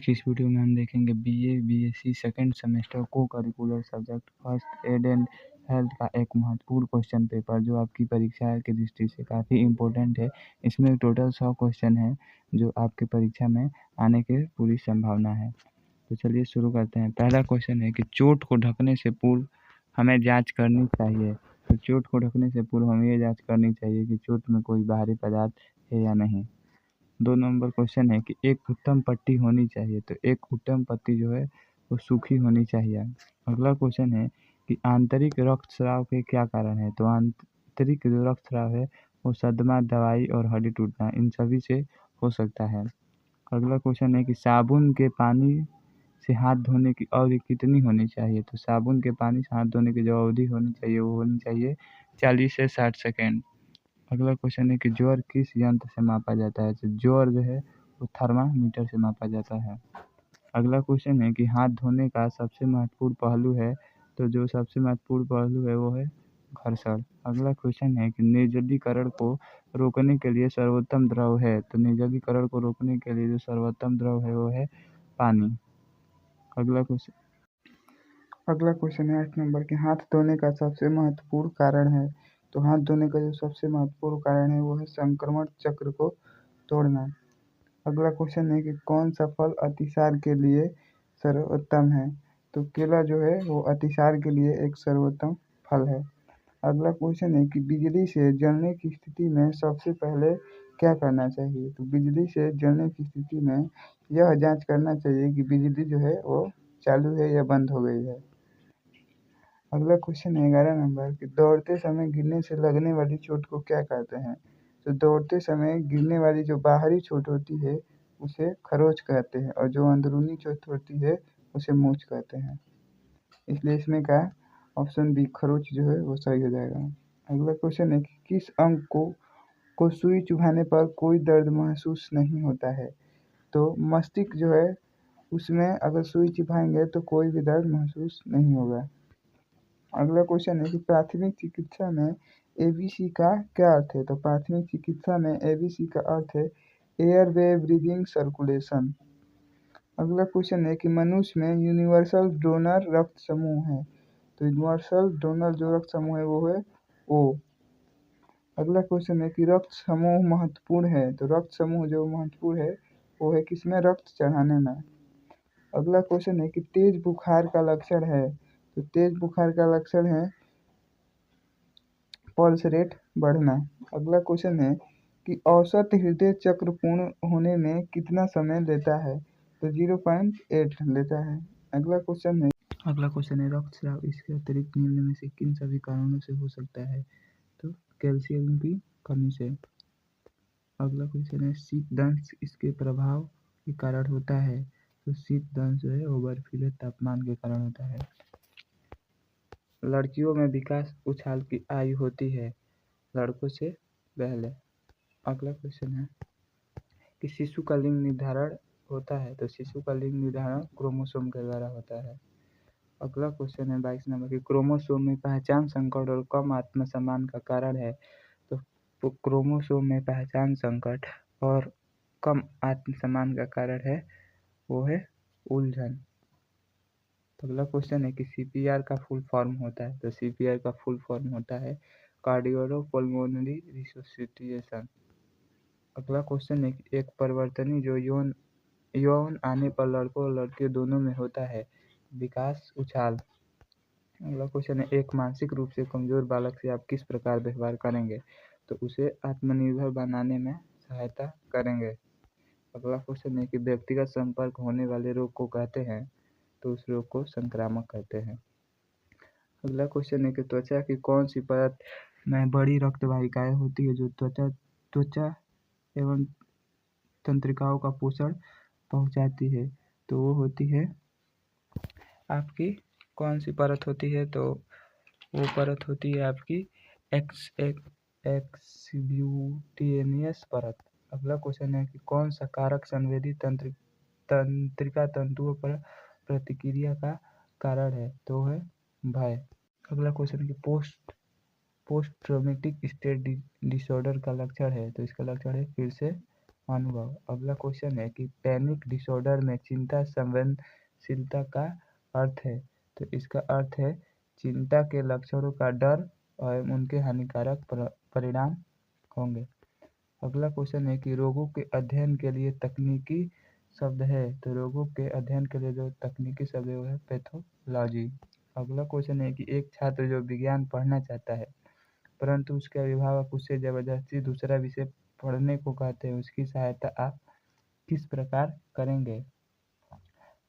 की इस वीडियो में हम देखेंगे बीए बीएससी सेकंड सेमेस्टर को curricular subject first aid and health का एक महत्वपूर्ण क्वेश्चन पेपर जो आपकी परीक्षा की दृष्टि से काफ़ी इम्पोर्टेंट है। इसमें टोटल 100 क्वेश्चन है जो आपकी परीक्षा में आने की पूरी संभावना है। तो चलिए शुरू करते हैं। पहला क्वेश्चन है कि चोट को ढकने से पूर्व हमें जाँच करनी चाहिए। तो चोट को ढकने से पूर्व हमें ये जाँच करनी चाहिए कि चोट में कोई बाहरी पदार्थ है या नहीं। 2 नंबर क्वेश्चन है कि एक उत्तम पट्टी होनी चाहिए। तो एक उत्तम पट्टी जो है वो सूखी होनी चाहिए। अगला क्वेश्चन है कि आंतरिक रक्तस्राव के क्या कारण है। तो आंतरिक जो रक्तस्राव है वो सदमा, दवाई और हड्डी टूटना इन सभी से हो सकता है। अगला क्वेश्चन है कि साबुन के पानी से हाथ धोने की अवधि कितनी होनी चाहिए। तो साबुन के पानी से हाथ धोने की जो अवधि होनी चाहिए वो होनी चाहिए 40 से 60 सेकेंड। अगला क्वेश्चन है कि ज्वर किस यंत्र से मापा जाता है। तो ज्वर जो है वो थर्मामीटर से मापा जाता है। अगला क्वेश्चन है कि हाथ धोने का सबसे महत्वपूर्ण पहलू है। तो जो सबसे महत्वपूर्ण पहलू है वो है घर्षण। अगला क्वेश्चन है कि निर्जलीकरण को रोकने के लिए सर्वोत्तम द्रव है। तो निर्जलीकरण को रोकने के लिए जो सर्वोत्तम द्रव है वो है पानी। अगला क्वेश्चन है 8 नंबर के हाथ धोने का सबसे महत्वपूर्ण कारण है। तो हाथ धोने का जो सबसे महत्वपूर्ण कारण है वो है संक्रमण चक्र को तोड़ना। अगला क्वेश्चन है कि कौन सा फल अतिसार के लिए सर्वोत्तम है। तो केला जो है वो अतिसार के लिए एक सर्वोत्तम फल है। अगला क्वेश्चन है कि बिजली से जलने की स्थिति में सबसे पहले क्या करना चाहिए। तो बिजली से जलने की स्थिति में यह जांच करना चाहिए कि बिजली जो है वो चालू है या बंद हो गई है। अगला क्वेश्चन है 11 नंबर कि दौड़ते समय गिरने से लगने वाली चोट को क्या कहते हैं। तो दौड़ते समय गिरने वाली जो बाहरी चोट होती है उसे खरोंच कहते हैं और जो अंदरूनी चोट होती है उसे मूंछ कहते हैं। इसलिए इसमें का ऑप्शन बी खरोंच जो है वो सही हो जाएगा। अगला क्वेश्चन है कि किस अंग को सुई चुभाने पर कोई दर्द महसूस नहीं होता है। तो मस्तिष्क जो है उसमें अगर सुई चुभाएंगे तो कोई भी दर्द महसूस नहीं होगा। अगला क्वेश्चन है कि प्राथमिक चिकित्सा में एबीसी का क्या अर्थ है। तो प्राथमिक चिकित्सा में एबीसी का अर्थ है एयरवे ब्रीदिंग सर्कुलेशन। अगला क्वेश्चन है कि मनुष्य में यूनिवर्सल डोनर रक्त समूह है। तो यूनिवर्सल डोनर जो रक्त समूह है वो है ओ। अगला क्वेश्चन है कि रक्त समूह महत्वपूर्ण है। तो रक्त समूह जो महत्वपूर्ण है वो है किसमें, रक्त चढ़ाने में। अगला क्वेश्चन है कि तेज बुखार का लक्षण है। तो तेज बुखार का लक्षण है पल्स रेट बढ़ना। अगला क्वेश्चन है कि औसत हृदय चक्र पूर्ण होने में कितना समय लेता है। तो 0.8 लेता है। अगला क्वेश्चन है रक्तस्राव इसके अतिरिक्त निम्न में से किन सभी कारणों से हो सकता है। तो कैल्शियम की कमी से। अगला क्वेश्चन है शीत दंश इसके प्रभाव के कारण होता है। तो शीत दंश जो है वो बर्फीले तापमान के कारण होता है। लड़कियों में विकास उछाल की आयु होती है लड़कों से पहले। अगला क्वेश्चन है कि शिशु का लिंग निर्धारण होता है। तो शिशु का लिंग निर्धारण क्रोमोसोम के द्वारा होता है। अगला क्वेश्चन है 22 नंबर की क्रोमोसोम में पहचान संकट और कम आत्मसम्मान का कारण है। तो क्रोमोसोम में पहचान संकट और कम आत्मसम्मान का कारण है वो है उलझन। अगला क्वेश्चन है कि सीपीआर का फुल फॉर्म होता है। तो सीपीआर का फुल फॉर्म होता है कार्डियोपल्मोनरी रिसोसिटेशन। अगला क्वेश्चन है कि एक परिवर्तनी जो यौन आने पर लड़कों और लड़कियों दोनों में होता है, विकास उछाल। अगला क्वेश्चन है एक मानसिक रूप से कमजोर बालक से आप किस प्रकार व्यवहार करेंगे। तो उसे आत्मनिर्भर बनाने में सहायता करेंगे। अगला क्वेश्चन है कि व्यक्तिगत संपर्क होने वाले रोग को कहते हैं। तो उस रोग को संक्रामक कहते हैं। अगला क्वेश्चन है कि त्वचा की कौन सी परत में बड़ी रक्त वाहिकाएं होती है जो त्वचा एवं तंत्रिकाओं का पोषण पहुंचाती है। तो वो होती है आपकी कौन सी परत होती है। तो वो परत होती है आपकी एक्सक्यूटेनियस परत। अगला क्वेश्चन है कि कौन सा कारक संवेदी तंत्रिका तंतुओं पर प्रतिक्रिया का कारण है। तो है भय। अगला क्वेश्चन है कि पोस्ट ट्रॉमेटिक स्ट्रेस डिसऑर्डर का लक्षण है। तो इसका लक्षण है फिर से अनुभव। अगला क्वेश्चन है कि पैनिक डिसऑर्डर में चिंता संवेदनशीलता का अर्थ है, तो इसका अर्थ है चिंता के लक्षणों का डर और उनके हानिकारक परिणाम होंगे। अगला क्वेश्चन है कि रोगों के अध्ययन के लिए तकनीकी शब्द है, तो रोगों के अध्ययन के लिए जो तकनीकी शब्द है वो है पैथोलॉजी। अगला क्वेश्चन है कि एक छात्र जो विज्ञान पढ़ना चाहता है परंतु उसके अभिभावक उससे जबरदस्ती दूसरा विषय पढ़ने को कहते हैं, उसकी सहायता आप किस प्रकार करेंगे?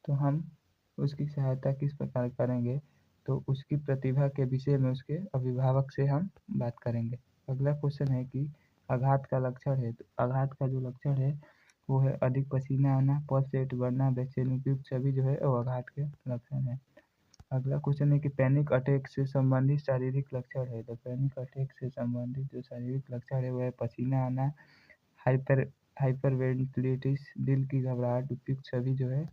तो हम उसकी सहायता किस प्रकार करेंगे, तो उसकी प्रतिभा के विषय में उसके अभिभावक से हम बात करेंगे। अगला क्वेश्चन है कि आघात का लक्षण है, तो आघात का जो लक्षण है वो है अधिक पसीना आना, पल्स रेट बढ़ना, बेचैनी, उपयुक्त सभी जो है वो आघात के लक्षण है। अगला क्वेश्चन है कि पैनिक अटैक से संबंधित शारीरिक लक्षण है, तो पैनिक अटैक से संबंधित जो शारीरिक लक्षण है वो है पसीना आना, हाइपरवेंटिलेटिस, दिल की घबराहट, उपयुक्त सभी जो है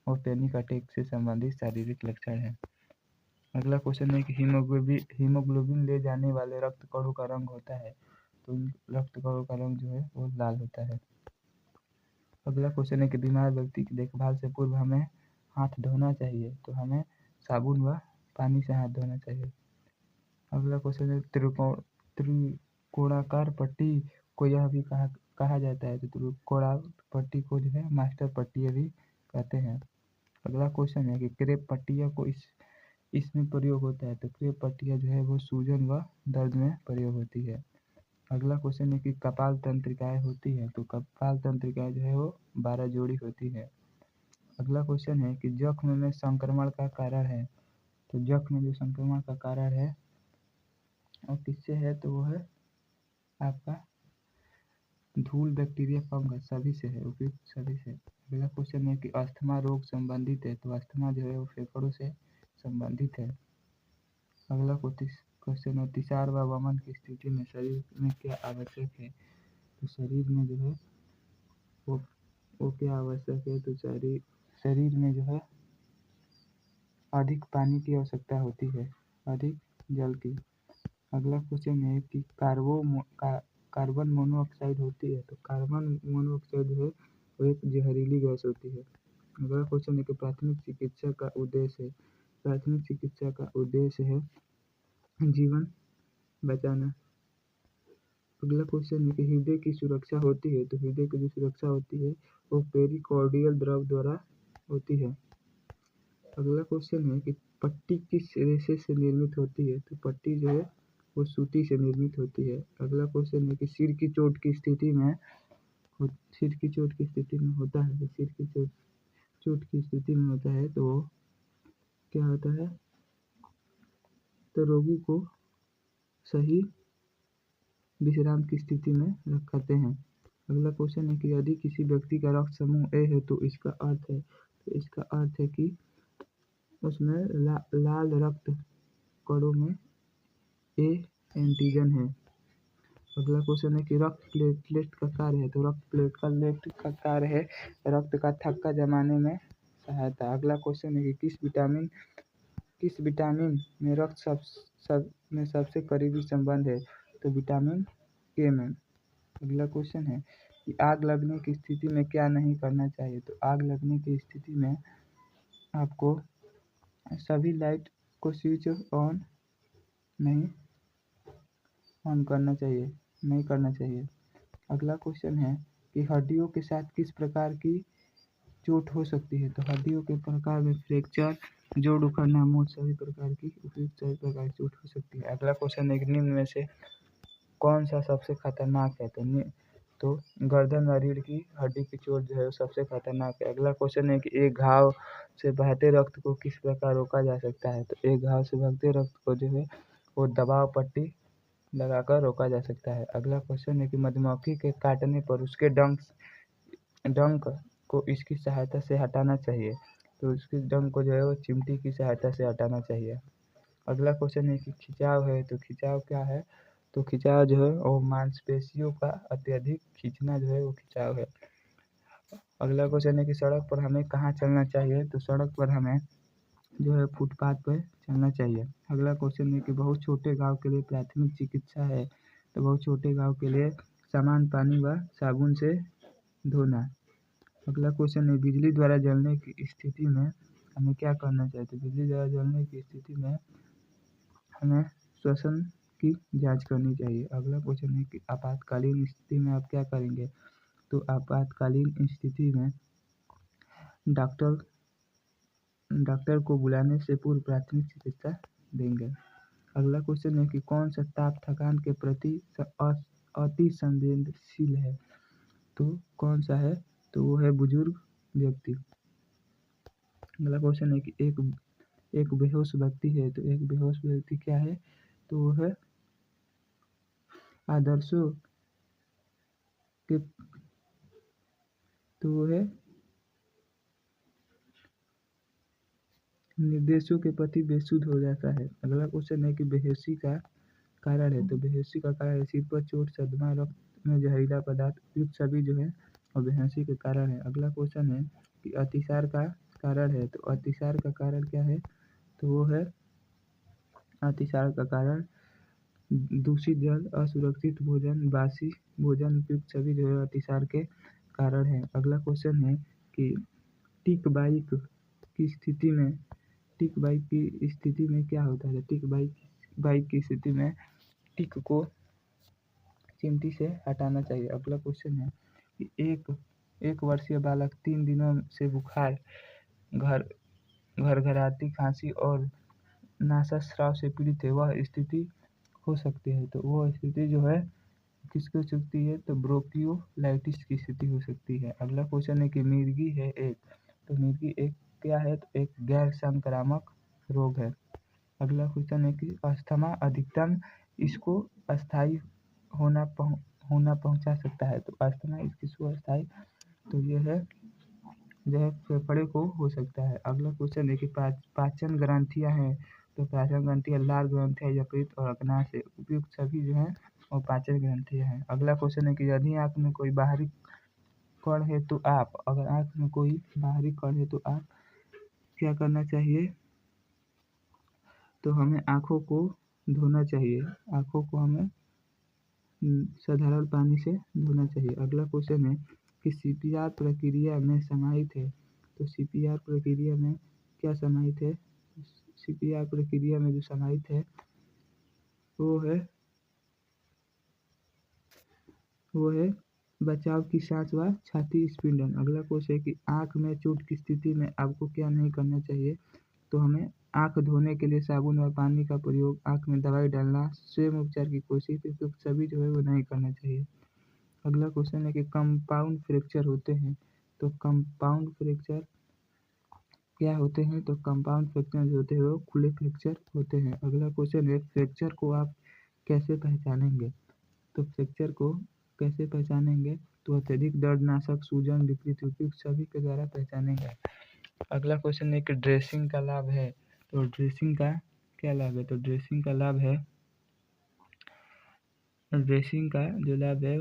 वो पैनिक अटैक से संबंधित शारीरिक लक्षण है। अगला क्वेश्चन है कि हीमोग्लोबिन ले जाने वाले रक्त कणों का रंग होता है, तो रक्त कणों का रंग जो है वो लाल होता है। अगला क्वेश्चन है कि बीमार व्यक्ति की देखभाल से पूर्व हमें हाथ धोना चाहिए, तो हमें साबुन व पानी से हाथ धोना चाहिए। अगला क्वेश्चन है त्रिकोणाकार पट्टी को यह भी कहा जाता है, तो त्रिकोणाकार पट्टी को जो है मास्टर पट्टी भी कहते हैं। अगला क्वेश्चन है कि क्रेप पट्टिया को इसमें प्रयोग होता है, तो क्रेप पट्टिया जो है वो सूजन व दर्द में प्रयोग होती है। अगला क्वेश्चन है कि कपाल तंत्रिकाएं होती है, तो कपाल तंत्रिकाएं जो है वो 12 जोड़ी होती है। अगला क्वेश्चन है कि जख्म में संक्रमण का कारण है, तो जख्म में जो संक्रमण का कारण है और किससे है, तो वो है आपका धूल, बैक्टीरिया, फंगस सभी से है, उपयुक्त सभी से। अगला क्वेश्चन है कि अस्थमा रोग संबंधित है, तो अस्थमा जो है वो फेफड़ों से संबंधित है। अगला क्वेश्चन है अतिसार व वमन की स्थिति में शरीर में क्या आवश्यक है, तो शरीर में जो है वो क्या आवश्यक है, तो शरीर में जो है अधिक पानी की आवश्यकता होती है, अधिक जल की। अगला क्वेश्चन है कि कार्बन मोनोऑक्साइड होती है, तो कार्बन मोनोऑक्साइड जो है वो एक जहरीली गैस होती है। अगला क्वेश्चन है कि प्राथमिक चिकित्सा का उद्देश्य है, प्राथमिक चिकित्सा का उद्देश्य है जीवन बचाना। अगला क्वेश्चन है कि हृदय की सुरक्षा होती है, तो हृदय की जो सुरक्षा होती है वो पेरिकार्डियल द्रव द्वारा होती है। अगला क्वेश्चन है कि पट्टी किस रेशे से निर्मित होती है, तो पट्टी जो है वो सूती से निर्मित होती है। अगला क्वेश्चन है कि सिर की चोट की स्थिति में होता है, तो सिर की चोट की स्थिति में होता है तो क्या होता है, तो रोगी को सही विश्राम की स्थिति में रखते हैं। अगला क्वेश्चन है कि यदि किसी व्यक्ति का रक्त समूह ए है, तो इसका अर्थ है कि उसमें लाल रक्त कणों में ए एंटीजन है। अगला क्वेश्चन है कि रक्त प्लेटलेट का कार्य है, तो रक्त प्लेटलेट का कार्य है रक्त का थक्का जमाने में सहायता। अगला क्वेश्चन है कि किस विटामिन में रक्त में सबसे करीबी संबंध है, तो विटामिन के में। अगला क्वेश्चन है कि आग लगने की स्थिति में क्या नहीं करना चाहिए, तो आग लगने की स्थिति में आपको सभी लाइट को स्विच ऑन नहीं करना चाहिए। अगला क्वेश्चन है कि हड्डियों के साथ किस प्रकार की चोट हो सकती है, तो हड्डियों के प्रकार में फ्रैक्चर, जोड़ उखड़ना, मोच सभी प्रकार की चोट हो सकती है। अगला क्वेश्चन है कि निम्न में से कौन सा सबसे खतरनाक है, तो गर्दन व रीढ़ की हड्डी की चोट जो है वो सबसे खतरनाक है। अगला क्वेश्चन है कि एक घाव से बहते रक्त को किस प्रकार रोका जा सकता है, तो एक घाव से बहते रक्त को जो है वो दबाव पट्टी लगाकर रोका जा सकता है। अगला क्वेश्चन है कि मधुमक्खी के काटने पर उसके डंक को इसकी सहायता से हटाना चाहिए, तो उसके डंक को जो है वो चिमटी की सहायता से हटाना चाहिए। अगला क्वेश्चन है कि खिंचाव है, तो खिंचाव क्या है, तो खिंचाव जो है वो मांसपेशियों का अत्यधिक खींचना जो है वो खिंचाव है। अगला क्वेश्चन है कि सड़क पर हमें कहाँ चलना चाहिए, तो सड़क पर हमें जो है फुटपाथ पर चलना चाहिए। अगला क्वेश्चन है कि बहुत छोटे घाव के लिए प्राथमिक चिकित्सा है, तो बहुत छोटे घाव के लिए सामान्य पानी व साबुन से धोना। अगला क्वेश्चन है बिजली द्वारा जलने की स्थिति में हमें क्या करना चाहिए। तो बिजली द्वारा जलने की स्थिति में हमें श्वसन की जांच करनी चाहिए। अगला क्वेश्चन है कि आपातकालीन स्थिति में आप क्या करेंगे। तो आपातकालीन स्थिति में डॉक्टर को बुलाने से पूर्व प्राथमिक चिकित्सा देंगे। अगला क्वेश्चन है कि कौन सा ताप थकान के प्रति अति संवेदनशील है। तो कौन सा है। तो वो है बुजुर्ग व्यक्ति। अगला क्वेश्चन है कि एक बेहोश व्यक्ति है। तो एक बेहोश व्यक्ति क्या है। तो वो है आदर्शों के तो वो है निर्देशों के प्रति बेसुध हो जाता है। अगला क्वेश्चन है कि बेहोशी का कारण है। तो बेहोशी का कारण सिर पर चोट, सदमा, रक्त में जहरीला पदार्थ, उपयुक्त सभी जो है और बेहोशी के कारण है। अगला क्वेश्चन है कि अतिसार का कारण है। तो अतिसार का कारण क्या है। तो वो है अतिसार का कारण दूषित जल, असुरक्षित भोजन, बासी भोजन, उपयुक्त सभी जो है अतिसार के कारण है। अगला क्वेश्चन है कि टिक बाइक की स्थिति में क्या होता है। टिक बाइक की स्थिति में टिक को चिमटी से हटाना चाहिए। अगला क्वेश्चन है कि एक वर्षीय बालक 3 दिनों से बुखार, घरघराती खांसी और नासास्राव से पीड़ित है। वह स्थिति हो सकती है। तो वो स्थिति जो है किसकी हो सकती है। तो ब्रोंकियोलाइटिस की स्थिति हो सकती है। अगला क्वेश्चन है कि मिर्गी है एक। तो मिर्गी एक क्या है। तो एक गैर संक्रामक रोग है। अगला क्वेश्चन है कि अस्थमा अधिकतम इसको अस्थायी होना पहुंचा सकता है। तो अस्थमा इसको अस्थायी तो ये है जो है फेफड़े को हो सकता है। अगला क्वेश्चन है कि पाचन ग्रंथियां हैं। तो पाचन ग्रंथियां लार ग्रंथियां, यकृत और अग्नाशय से उपयुक्त सभी जो है और पाचन ग्रंथियां हैं। अगला क्वेश्चन है कि यदि आंख में कोई बाहरी कण है तो अगर आंख में कोई बाहरी कण है तो आप क्या करना चाहिए। तो हमें आँखों को धोना चाहिए। आँखों को हमें साधारण पानी से धोना चाहिए। अगला क्वेश्चन है कि सीपीआर प्रक्रिया में समाहित है। तो सीपीआर प्रक्रिया में क्या समाहित है। सीपीआर प्रक्रिया में जो समाहित है वो है बचाव की सांस व छाती स्पंदन। अगला क्वेश्चन है कि आँख में चोट की स्थिति में आपको क्या नहीं करना चाहिए। तो हमें आँख धोने के लिए साबुन और पानी का प्रयोग, आँख में दवाई डालना, स्वयं उपचार की कोशिश सभी जो है वो नहीं करना चाहिए। अगला क्वेश्चन है कि कंपाउंड फ्रैक्चर होते हैं। तो कंपाउंड फ्रैक्चर क्या होते हैं। तो कंपाउंड फ्रैक्चर जो होते हैं वो खुले फ्रैक्चर होते हैं। अगला क्वेश्चन है फ्रैक्चर को आप कैसे पहचानेंगे। तो फ्रैक्चर को कैसे पहचानेंगे। तो अत्यधिक दर्दनाशक, सूजन, विकृत, उपयुक्त सभी के द्वारा पहचानेंगे। अगला क्वेश्चन है कि ड्रेसिंग का लाभ है। तो ड्रेसिंग का क्या लाभ है। तो ड्रेसिंग का लाभ है ड्रेसिंग का जो लाभ है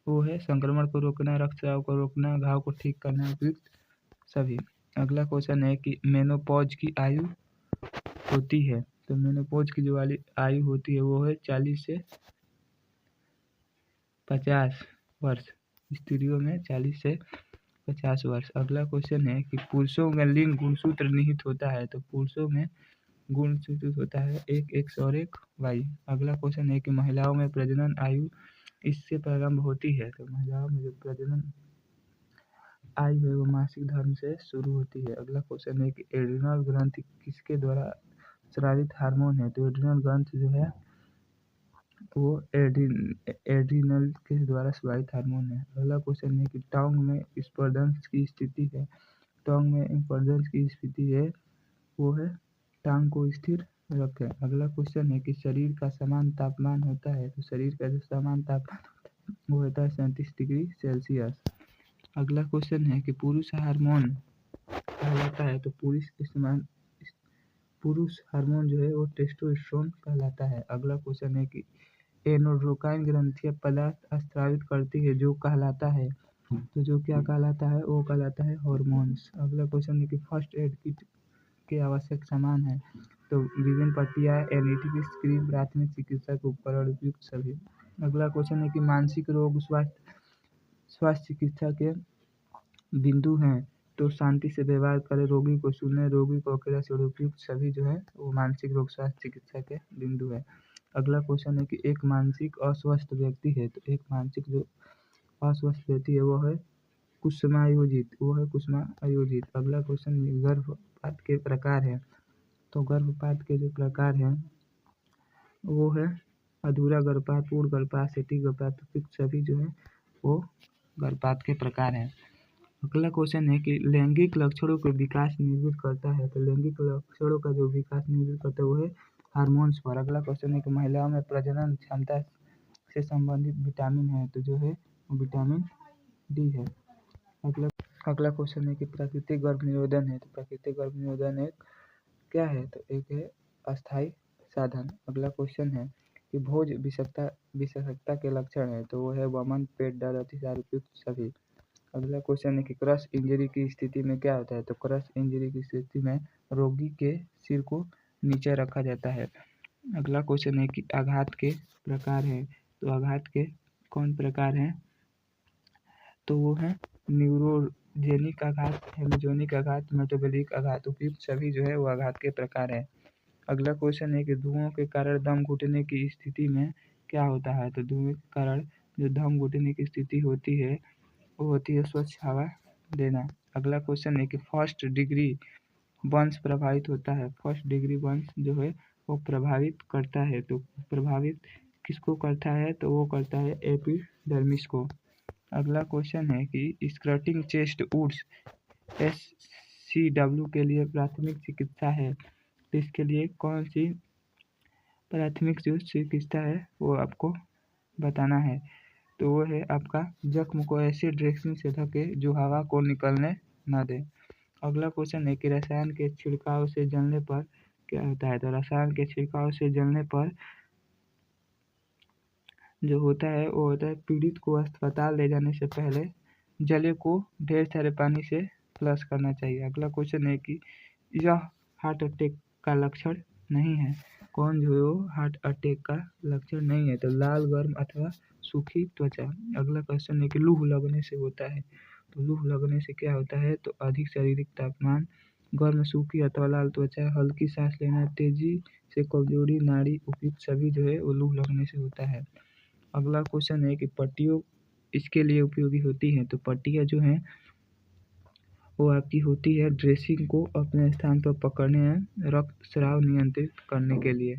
वो है संक्रमण को रोकना, रक्तस्राव को रोकना, घाव को ठीक करना, उपयुक्त सभी। अगला क्वेश्चन है कि मेनोपॉज की आयु होती है। तो मेनोपॉज की जो वाली आयु होती है वो है 40 से 50 वर्ष। स्त्रियों में 40 से 50 वर्ष। अगला क्वेश्चन है कि पुरुषों में लिंग गुणसूत्र निहित होता है। तो पुरुषों में गुणसूत्र होता है एक एक्स और एक वाई। अगला क्वेश्चन है कि महिलाओं में प्रजनन आयु इससे प्रारंभ होती है। तो महिलाओं में जो प्रजनन आयु है वो मासिक धर्म से शुरू होती है। अगला क्वेश्चन है कि एड्रिनल ग्रंथि किसके द्वारा स्रावित हार्मोन है। तो एड्रिनल ग्रंथि जो है वो एड्रिनल के द्वारा स्रावित हार्मोन है। अगला क्वेश्चन है कि टांग में स्पर्शदंश की स्थिति है। टांग में स्पर्शदंश की स्थिति है वो है टांग को स्थिर रखें। अगला क्वेश्चन है कि शरीर का समान तापमान होता है। तो शरीर का जो समान तापमान वो होता है 37 डिग्री सेल्सियस। अगला क्वेश्चन है कि पुरुष हार्मोन कहलाता है। तो पुरुष हार्मोन जो है वो टेस्टोस्टेरोन कहलाता है। अगला क्वेश्चन है कि एंडोक्राइन ग्रंथियां पदार्थ स्रावित करती है जो कहलाता है। तो जो क्या कहलाता है वो कहलाता है हार्मोन्स। अगला क्वेश्चन है कि फर्स्ट एड किट के आवश्यक सामान है। तो विभिन्न पट्टियाँ, एनेटिक स्क्रीन, प्राथमिक चिकित्सा उपकरण, उपयुक्त सभी। अगला क्वेश्चन है कि मानसिक रोग स्वास्थ्य स्वास्थ्य चिकित्सा के बिंदु हैं तो शांति से व्यवहार करें, रोगी को सुने, रोगी को अकेला छोड़े, उपयुक्त सभी जो है वो मानसिक रोग स्वास्थ्य चिकित्सा के बिंदु है। अगला क्वेश्चन है कि एक मानसिक अस्वस्थ व्यक्ति है, तो एक मानसिक जो अस्वस्थ व्यक्ति है वो है कुसुमायोजित। अगला क्वेश्चन गर्भपात के प्रकार है, तो गर्भपात के जो प्रकार हैं वो है अधूरा गर्भपात, पूर्ण गर्भपात, सटीक गर्भपात, उपयुक्त सभी जो है वो गर्भपात के प्रकार हैं। अगला क्वेश्चन है कि लैंगिक लक्षणों के विकास निर्भर करता है, तो लैंगिक लक्षणों का जो विकास निर्भर करता है वो है हार्मोन्स पर। अगला क्वेश्चन है कि महिलाओं में प्रजनन क्षमता से संबंधित विटामिन है, तो जो है वो विटामिन डी है। अगला क्वेश्चन है कि प्राकृतिक गर्भ निरोधन है, तो प्राकृतिक गर्भ निरोधन एक क्या है, तो एक है अस्थायी साधन। अगला क्वेश्चन है कि भोज विषाक्तता के लक्षण है, तो वो है वमन, पेट दर्द, अतिसार, उपयुक्त सभी। अगला क्वेश्चन है कि क्रश इंजरी की स्थिति में क्या होता है, तो क्रश इंजरी की स्थिति में रोगी के सिर को नीचे रखा जाता है। अगला क्वेश्चन है कि आघात के प्रकार है, तो आघात के कौन प्रकार हैं, तो वो है न्यूरोजेनिक आघात, हेमोजेनिक आघात, मेटाबॉलिक आघात, उपयुक्त सभी जो है वो आघात के प्रकार है। अगला क्वेश्चन है कि धुओं के कारण दम घुटने की स्थिति में क्या होता है, तो धुएं के कारण जो दम घुटने की स्थिति होती है वो होती है स्वच्छ हवा लेना। अगला क्वेश्चन है कि फर्स्ट डिग्री बर्न्स प्रभावित होता है, फर्स्ट डिग्री बर्न्स जो है वो प्रभावित करता है, तो प्रभावित किसको करता है, तो वो करता है एपिडर्मिस को। अगला क्वेश्चन है कि स्क्रटिंग चेस्ट वुड्स SCW के लिए प्राथमिक चिकित्सा है, तो इसके लिए कौन सी प्राथमिक जो चिकित्सा है वो आपको बताना है, तो वो है आपका जख्म को एसिड ड्रेसिंग से ढके जो हवा को निकलने ना दे। अगला क्वेश्चन है कि रसायन के छिड़काव से जलने पर क्या होता है, तो रसायन के छिड़काव से जलने पर जो होता है वो होता है पीड़ित को अस्पताल ले जाने से पहले जले को ढेर सारे पानी से फ्लश करना चाहिए। अगला क्वेश्चन है कि यह हार्ट अटैक का लक्षण नहीं है, कौन जो है वो हार्ट अटैक का लक्षण नहीं है, तो लाल, गर्म अथवा सूखी त्वचा। अगला क्वेश्चन है कि लूह लगने से होता है, तो लूह लगने से क्या होता है, तो अधिक शारीरिक तापमान, गर्म, सूखी अथवा लाल त्वचा, हल्की सांस लेना, तेजी से कमजोरी, नाड़ी, उपयुक्त सभी जो है वो लूह लगने से होता है। अगला क्वेश्चन है कि पट्टियों इसके लिए उपयोगी होती हैं, तो पट्टियाँ जो हैं वो आपकी होती है ड्रेसिंग को अपने स्थान पर पकड़ने या रक्तस्राव नियंत्रित करने के लिए।